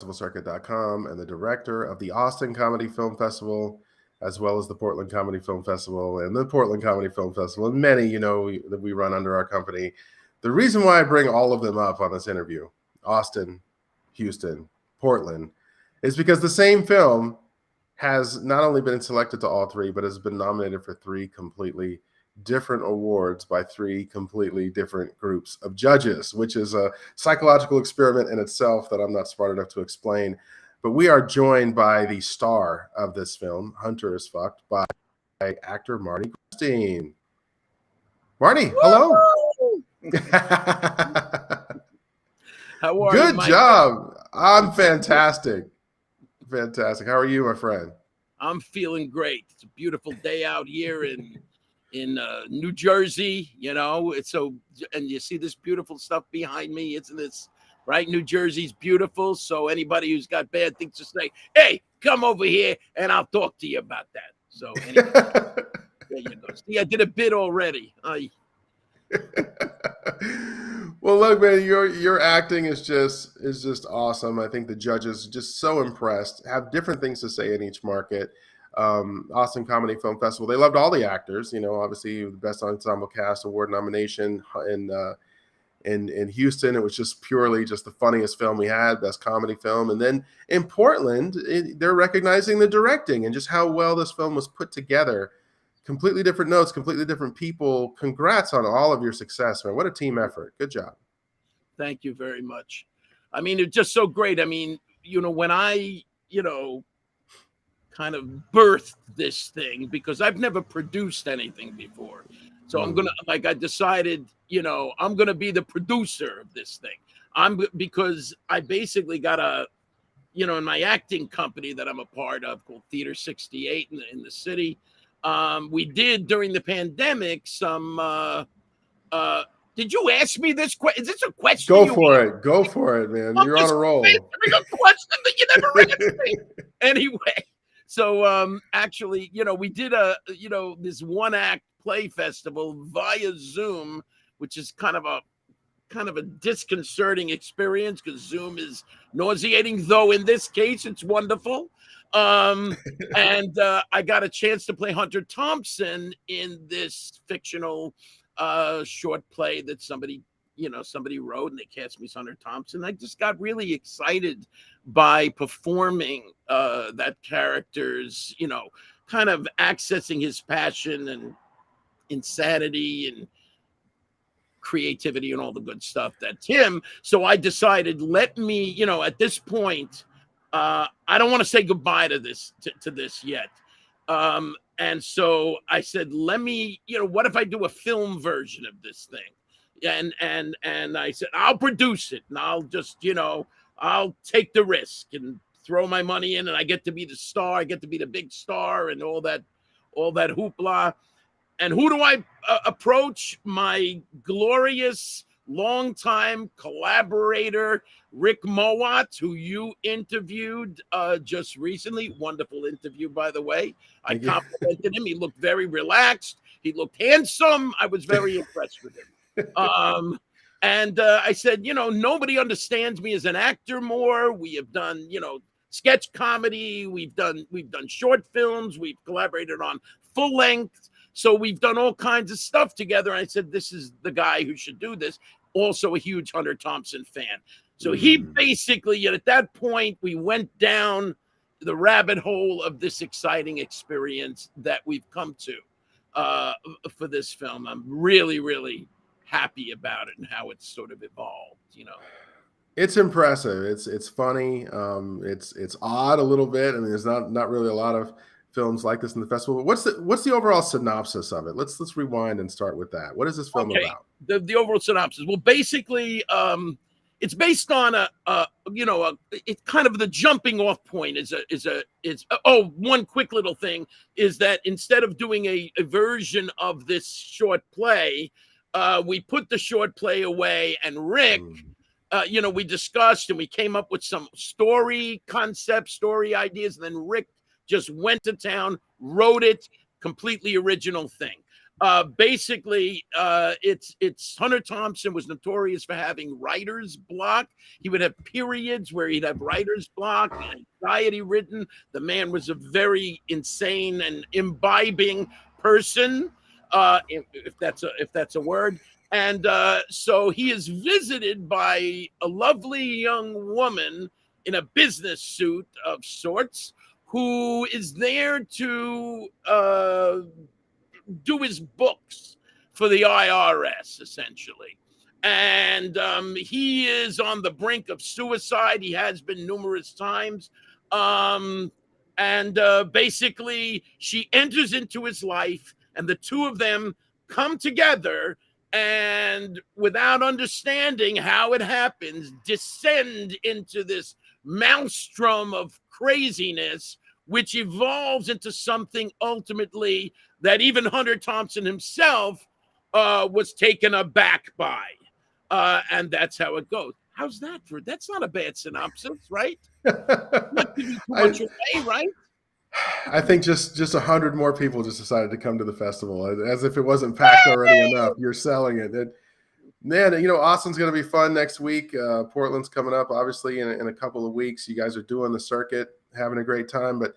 festivalcircuit.com and the director of the Austin Comedy Film Festival, as well as the Portland Comedy Film Festival and the Portland Comedy Film Festival, and many, that we run under our company. The reason why I bring all of them up on this interview, Austin, Houston, Portland, is because the same film has not only been selected to all three, but has been nominated for three completely different awards by three completely different groups of judges, which is a psychological experiment in itself that I'm not smart enough to explain. But we are joined by the star of this film, Hunter is Fucked, by actor Marty Grabstein. Marty, hello. How are you, Good Mike? job. I'm fantastic. Fantastic. How are you, my friend? I'm feeling great. It's a beautiful day out here in New Jersey. It's so, and you see this beautiful stuff behind me. Isn't this right? New Jersey's beautiful. So anybody who's got bad things to say, hey, come over here and I'll talk to you about that. So anyway, there you go. See, I did a bit already. Well, look, man, your acting is just awesome. I think the judges are just so impressed. Have different things to say in each market. Austin Comedy Film Festival, they loved all the actors. Obviously the Best Ensemble Cast Award nomination in Houston. It was just purely just the funniest film we had, best comedy film. And then in Portland, they're recognizing the directing and just how well this film was put together. Completely different notes, completely different people. Congrats on all of your success, man. What a team effort. Good job. Thank you very much. I mean, it's just so great. I mean, when I, kind of birthed this thing, because I've never produced anything before. So I decided, I'm going to be the producer of this thing. Because I basically got in my acting company that I'm a part of called Theater 68 in the city. We did during the pandemic some, did you ask me this question? Is this a question? Go for it, man. You're on a roll. A question that you never asked me. Anyway, so actually, we did this one act play festival via Zoom, which is kind of a disconcerting experience because Zoom is nauseating, though in this case it's wonderful. And I got a chance to play Hunter Thompson in this fictional short play that somebody wrote, and they cast me as Hunter Thompson. I just got really excited by performing that character's, kind of accessing his passion and insanity and creativity and all the good stuff that's him. So I decided, let me, at this point, I don't want to say goodbye to this yet. And so I said, let me, what if I do a film version of this thing? And I said, I'll produce it and I'll just, I'll take the risk and throw my money in, and I get to be the star. I get to be the big star and all that hoopla. And who do I approach? My glorious longtime collaborator, Rick Mowat, who you interviewed just recently. Wonderful interview, by the way. I complimented him. He looked very relaxed. He looked handsome. I was very impressed with him. And I said, nobody understands me as an actor more. We have done, sketch comedy. We've done short films. We've collaborated on full length. So we've done all kinds of stuff together. And I said, this is the guy who should do this. Also a huge Hunter Thompson fan. So he basically, at that point, we went down the rabbit hole of this exciting experience that we've come to for this film. I'm really, really happy about it and how it's sort of evolved, It's impressive. It's funny. It's odd a little bit. I mean, there's not really a lot of films like this in the festival. But what's the overall synopsis of it? Let's rewind and start with that. What is this film about? The overall synopsis. Well, basically, it's based on it's kind of the jumping off point one quick little thing is that instead of doing a version of this short play, we put the short play away, and Rick, we discussed and we came up with some story ideas, and then Rick just went to town, wrote it, completely original thing. Basically, it's Hunter Thompson was notorious for having writer's block. He would have periods where he'd have writer's block, anxiety ridden. The man was a very insane and imbibing person, if that's a word. And so he is visited by a lovely young woman in a business suit of sorts who is there to do his books for the IRS, essentially. And he is on the brink of suicide. He has been numerous times. And basically, she enters into his life, and the two of them come together and, without understanding how it happens, descend into this maelstrom of craziness, which evolves into something ultimately that even Hunter Thompson himself was taken aback by. And that's how it goes. How's that for? That's not a bad synopsis, right? Not giving too much away, right? I think just 100 more people just decided to come to the festival, as if it wasn't packed already enough. You're selling it. Man, Austin's going to be fun next week. Portland's coming up, obviously, in a couple of weeks. You guys are doing the circuit, having a great time. But,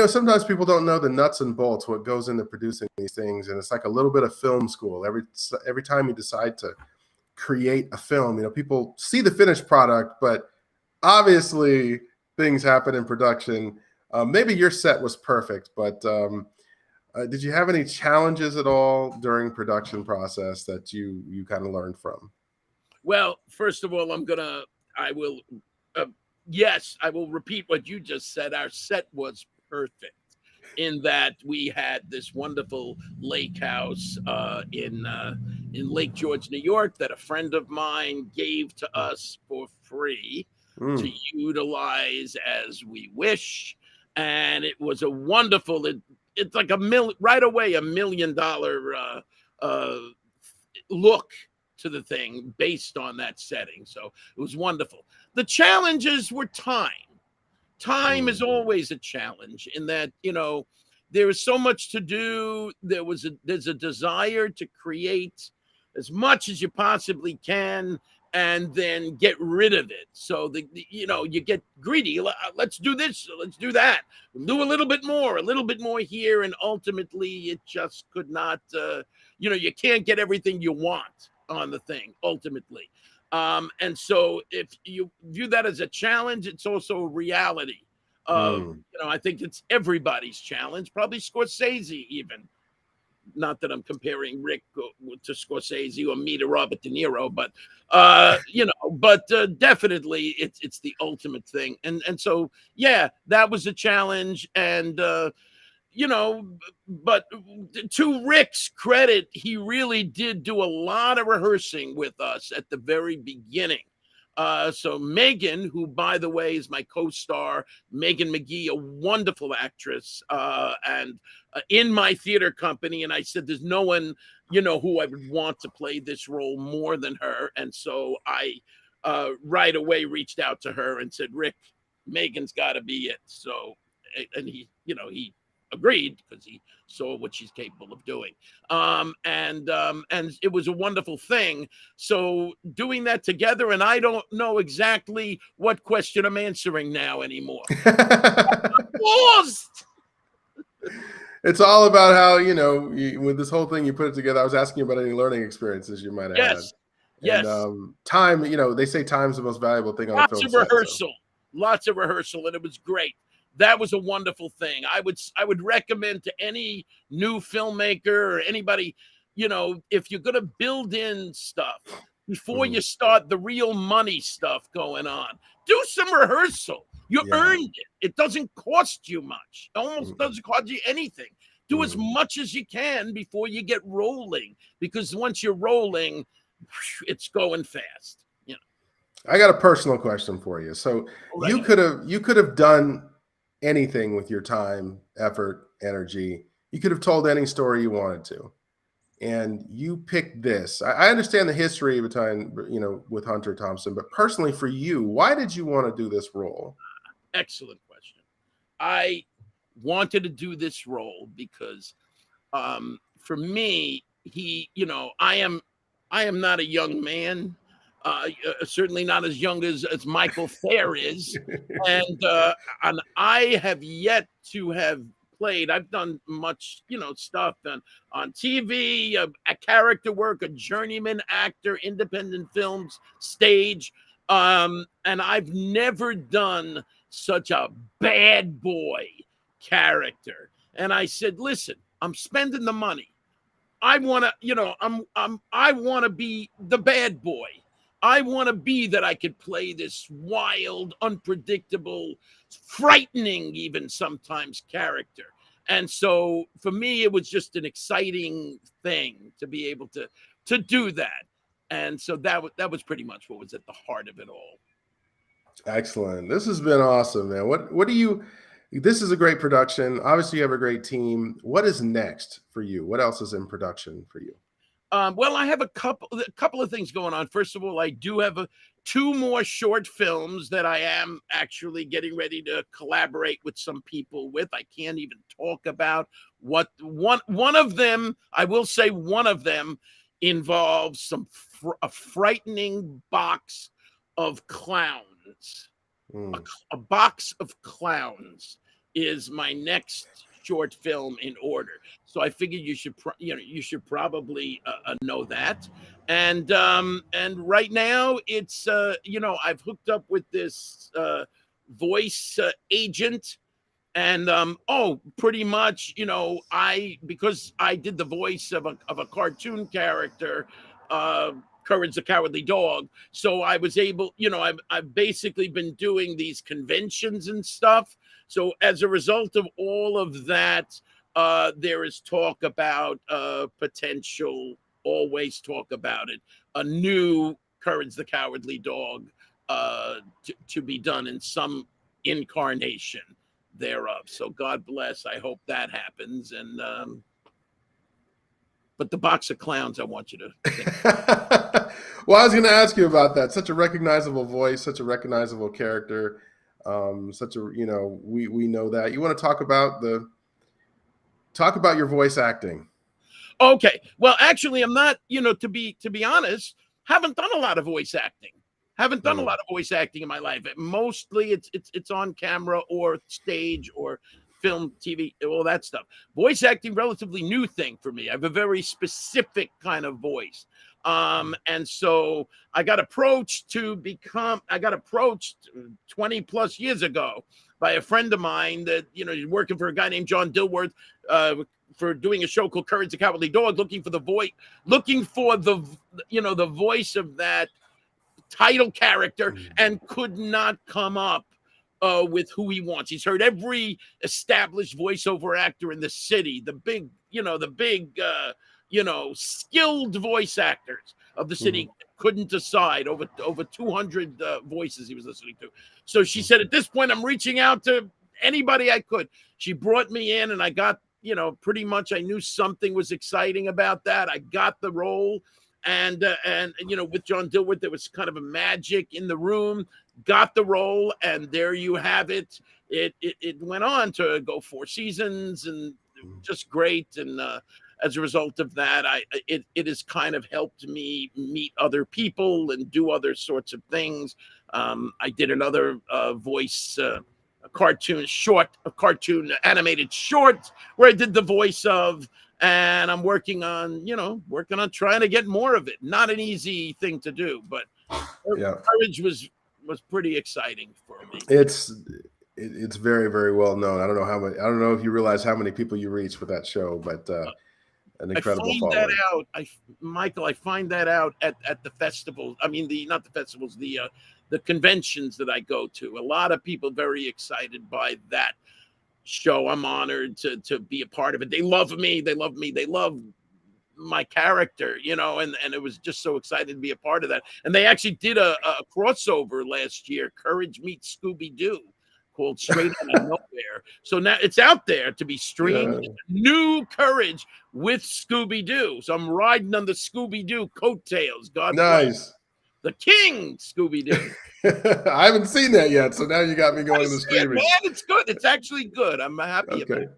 sometimes people don't know the nuts and bolts, what goes into producing these things. And it's like a little bit of film school. Every time you decide to create a film, people see the finished product, but obviously things happen in production. Maybe your set was perfect, but did you have any challenges at all during production process that you kind of learned from? Well, first of all, I will repeat what you just said. Our set was perfect in that we had this wonderful lake house in Lake George, New York, that a friend of mine gave to us for free to utilize as we wish. And it was a wonderful, it's like right away, $1 million look to the thing based on that setting. So it was wonderful. The challenges were time. Time is always a challenge in that, there is so much to do. There's a desire to create as much as you possibly can and then get rid of it. So you get greedy. Let's do this. Let's do that. We'll do a little bit more here. And ultimately it just could not, you can't get everything you want on the thing ultimately. And so if you view that as a challenge, it's also a reality of, I think it's everybody's challenge, probably Scorsese even. Not that I'm comparing Rick to Scorsese or me to Robert De Niro, but definitely it's the ultimate thing. And so, yeah, that was a challenge. And, but to Rick's credit, he really did do a lot of rehearsing with us at the very beginning. So Megan, who, by the way, is my co-star, Megan McGee, a wonderful actress, and in my theater company. And I said, there's no one, who I would want to play this role more than her. And so I right away reached out to her and said, Rick, Megan's got to be it. So, and he agreed because he saw what she's capable of doing. And it was a wonderful thing. So doing that together, and I don't know exactly what question I'm answering now anymore. Lost. It's all about how, with this whole thing, you put it together. I was asking you about any learning experiences you might have had. Yes. And, time, they say time's the most valuable thing on a film set. Lots of rehearsal. And it was great. That was a wonderful thing. I would recommend to any new filmmaker or anybody, if you're going to build in stuff before you start the real money stuff going on, do some rehearsal. You earned it. It doesn't cost you much. It almost doesn't cost you anything. Do as much as you can before you get rolling, because once you're rolling, it's going fast. I got a personal question for you. So you could have done anything with your time, effort, energy. You could have told any story you wanted to, and you picked this. I understand the history behind, with Hunter Thompson, but personally for you, why did you want to do this role? Excellent question. I wanted to do this role because for me, I am not a young man, certainly not as young as Michael Fair is, and I have yet to have played. I've done much, stuff on TV, a character work, a journeyman actor, independent films, stage, and I've never done such a bad boy character. And I said, listen, I'm spending the money. I want to, I want to be the bad boy. I want to be that I could play this wild, unpredictable, frightening, even sometimes character. And so for me, it was just an exciting thing to be able to do that. And so that was pretty much what was at the heart of it all. Excellent. This has been awesome, man. What do you? This is a great production. Obviously, you have a great team. What is next for you? What else is in production for you? Well, I have a couple of things going on. First of all, I do have two more short films that I am actually getting ready to collaborate with some people with. I can't even talk about what one of them. I will say one of them involves a frightening box of clowns. A box of clowns is my next short film in order. So I figured you should probably know that. And right now it's I've hooked up with this voice agent, and pretty much because I did the voice of a cartoon character, Courage the Cowardly Dog. So I was able, I've basically been doing these conventions and stuff. So as a result of all of that, there is talk about potential, always talk about it, a new Courage the Cowardly Dog to be done in some incarnation thereof. So God bless. I hope that happens. And but the box of clowns, I want you to. Well, I was going to ask you about that. Such a recognizable voice, such a recognizable character. Such a we know that. You want to talk about your voice acting? Okay. Well, actually, I'm not. To be honest, haven't done a lot of voice acting. Haven't done a lot of voice acting in my life. Mostly, it's on camera or stage or film, TV, all that stuff. Voice acting, relatively new thing for me. I have a very specific kind of voice. And so I got approached 20 plus years ago by a friend of mine that, working for a guy named John Dilworth, for doing a show called Courage the Cowardly Dog, looking for the voice of that title character, and could not come up with who he wants. He's heard every established voiceover actor in the city, the big skilled voice actors of the city, couldn't decide. Over 200 voices he was listening to. So she said, at this point, I'm reaching out to anybody I could. She brought me in, and I got, pretty much I knew something was exciting about that. I got the role. And with John Dilworth, there was kind of a magic in the room, got the role, and there you have it. It went on to go 4 seasons, and just great. And as a result of that, it has kind of helped me meet other people and do other sorts of things. I did another voice, a cartoon animated short where I did the voice of. And I'm working on trying to get more of it. Not an easy thing to do, but Courage was pretty exciting for me. It's very, very well known. I don't know if you realize how many people you reach with that show, but an incredible following. Michael, I find that out at the festivals. I mean, not the festivals, the conventions that I go to. A lot of people very excited by that show. I'm honored to be a part of it. They love me. They love my character, and it was just so excited to be a part of that. And they actually did a crossover last year, Courage meets Scooby-Doo, called Straight Out of Nowhere. So now it's out there to be streamed. Yeah. New Courage with Scooby-Doo. So I'm riding on the Scooby-Doo coattails. God bless. The King Scooby-Doo. I haven't seen that yet, so now you got me going to the streaming. Man, it's good. It's actually good. I'm happy about it.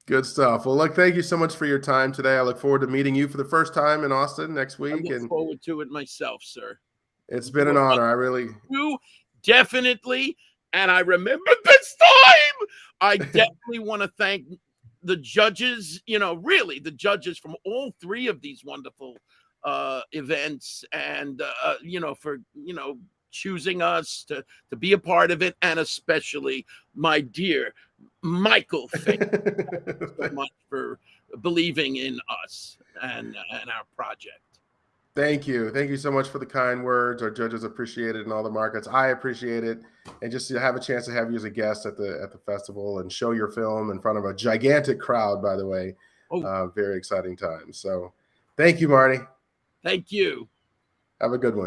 Good stuff. Well, look, thank you so much for your time today. I look forward to meeting you for the first time in Austin next I week. look And forward to it myself, sir. it's been You an are honor. I really. you definitely, and I remember this time. I definitely want to thank the judges, really the judges from all three of these wonderful events, and for choosing us to be a part of it, and especially my dear Michael. Thank you so much for believing in us and our project. Thank you. Thank you so much for the kind words. Our judges appreciate it in all the markets. I appreciate it. And just to have a chance to have you as a guest at the festival and show your film in front of a gigantic crowd, by the way. Very exciting time. So thank you, Marty. Thank you. Have a good one.